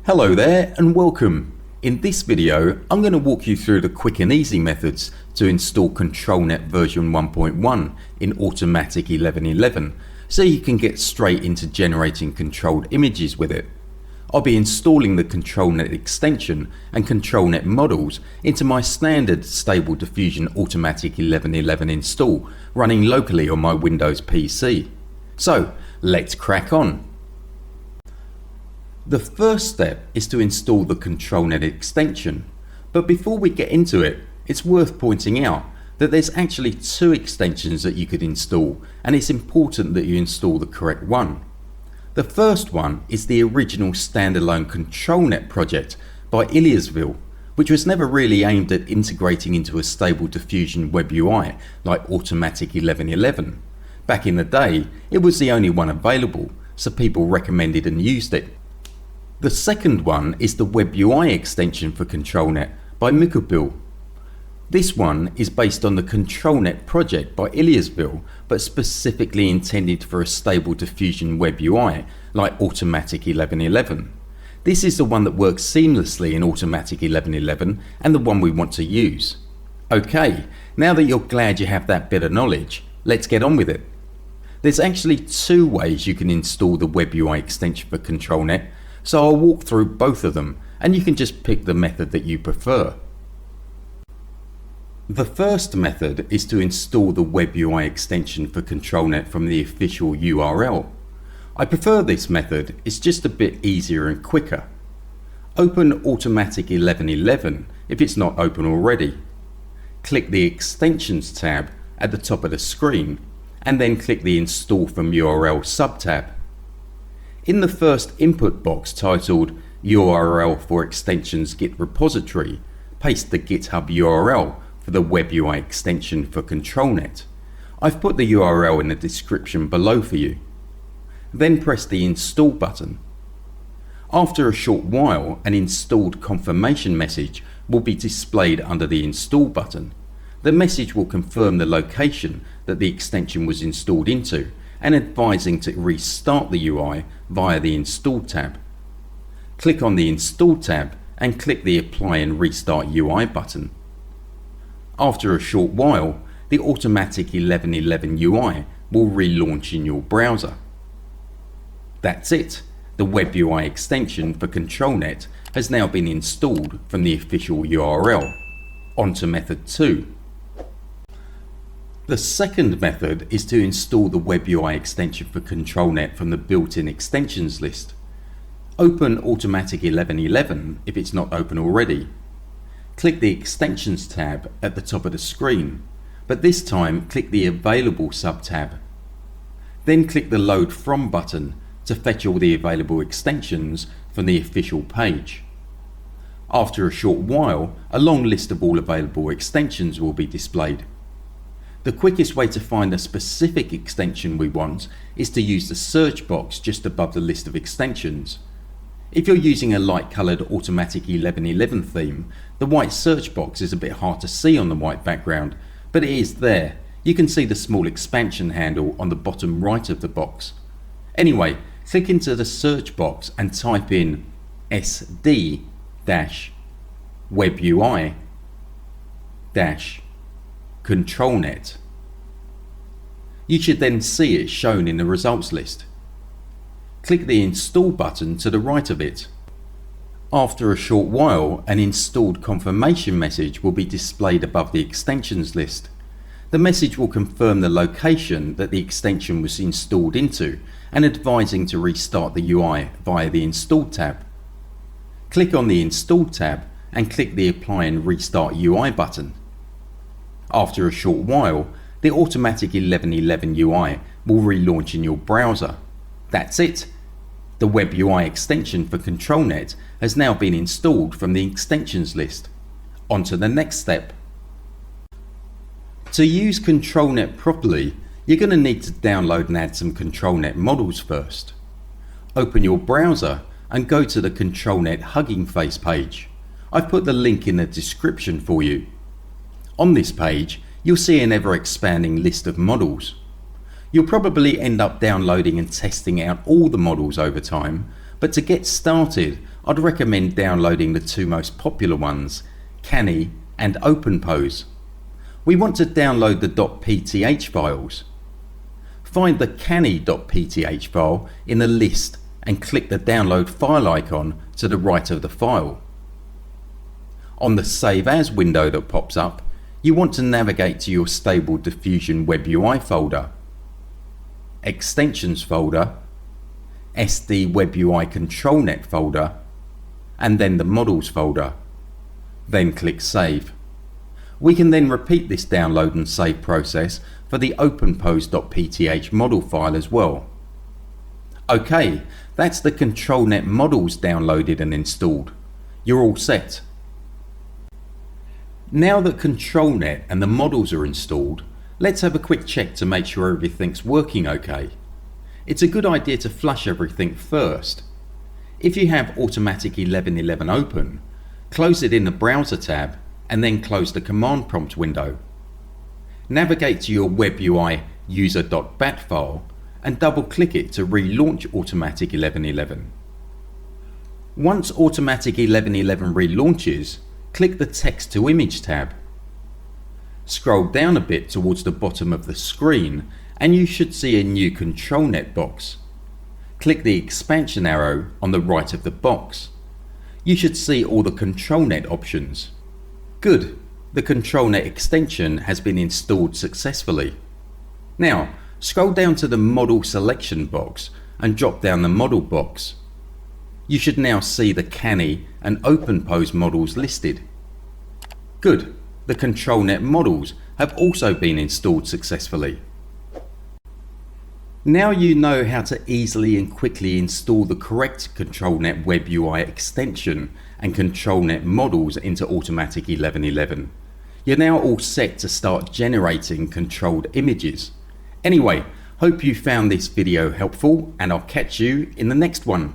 Hello there and welcome. In this video I'm going to walk you through the quick and easy methods to install ControlNet version 1.1 in Automatic1111 so you can get straight into generating controlled images with it. I'll be installing the ControlNet extension and ControlNet Models into my standard Stable Diffusion Automatic1111 install running locally on my Windows PC. So let's crack on. The first step is to install the ControlNet extension, but before we get into it, it's worth pointing out that there's actually two extensions that you could install, and it's important that you install the correct one. The first one is the original standalone ControlNet project by Illyasviel, which was never really aimed at integrating into a Stable Diffusion WebUI like Automatic1111. Back in the day, it was the only one available, so people recommended and used it. The second one is the WebUI extension for ControlNet by Mikubill. This one is based on the ControlNet project by Illyasviel, but specifically intended for a Stable Diffusion WebUI like Automatic1111. This is the one that works seamlessly in Automatic1111 and the one we want to use. Okay, now that you're glad you have that bit of knowledge, let's get on with it. There's actually two ways you can install the WebUI extension for ControlNet, so I'll walk through both of them and you can just pick the method that you prefer. The first method is to install the WebUI extension for ControlNet from the official URL. I prefer this method, it's just a bit easier and quicker. Open Automatic1111 if it's not open already. Click the Extensions tab at the top of the screen and then click the Install from URL sub-tab. In the first input box titled URL for Extensions Git Repository, paste the GitHub URL for the WebUI extension for ControlNet. I've put the URL in the description below for you. Then press the Install button. After a short while, an installed confirmation message will be displayed under the Install button. The message will confirm the location that the extension was installed into and advising to restart the UI via the Install tab. Click on the Install tab and click the Apply and Restart UI button. After a short while, the Automatic1111 UI will relaunch in your browser. That's it, the WebUI extension for ControlNet has now been installed from the official URL. On to method 2. The second method is to install the WebUI extension for ControlNet from the built-in extensions list. Open Automatic1111 if it's not open already. Click the Extensions tab at the top of the screen, but this time click the Available sub-tab. Then click the Load From button to fetch all the available extensions from the official page. After a short while, a long list of all available extensions will be displayed. The quickest way to find the specific extension we want is to use the search box just above the list of extensions. If you're using a light coloured Automatic1111 theme, the white search box is a bit hard to see on the white background, but it is there. You can see the small expansion handle on the bottom right of the box. Anyway, click into the search box and type in SD-WebUI-ControlNet. You should then see it shown in the results list. Click the Install button to the right of it. After a short while, an installed confirmation message will be displayed above the extensions list. The message will confirm the location that the extension was installed into and advising to restart the UI via the Install tab. Click on the Install tab and click the Apply and Restart UI button. After a short while, the Automatic1111 UI will relaunch in your browser. That's it. The WebUI extension for ControlNet has now been installed from the extensions list. On to the next step. To use ControlNet properly, you're going to need to download and add some ControlNet models first. Open your browser and go to the ControlNet Hugging Face page. I've put the link in the description for you. On this page, you'll see an ever-expanding list of models. You'll probably end up downloading and testing out all the models over time, But to get started, I'd recommend downloading the two most popular ones, Canny and OpenPose. We want to download the .pth files. Find the canny.pth file in the list and click the download file icon to the right of the file. On the Save As window that pops up, you want to navigate to your Stable Diffusion WebUI folder, Extensions folder, SD WebUI ControlNet folder, and then the Models folder. Then click Save. We can then repeat this download and save process for the openpose.pth model file as well. Okay, that's the ControlNet Models downloaded and installed. You're all set. Now that ControlNet and the models are installed, let's have a quick check to make sure everything's working okay. It's a good idea to flush everything first. If you have Automatic 1111 open, close it in the Browser tab and then close the command prompt window. Navigate to your WebUI user.bat file and double click it to relaunch Automatic 1111. Once Automatic 1111 relaunches, click the Text to Image tab. Scroll down a bit towards the bottom of the screen and you should see a new ControlNet box. Click the expansion arrow on the right of the box. You should see all the ControlNet options. Good, the ControlNet extension has been installed successfully. Now, scroll down to the Model selection box and drop down the Model box. You should now see the Canny and OpenPose models listed. Good, the ControlNet models have also been installed successfully. Now you know how to easily and quickly install the correct ControlNet WebUI extension and ControlNet models into Automatic 1111. You're now all set to start generating controlled images. Anyway, hope you found this video helpful and I'll catch you in the next one.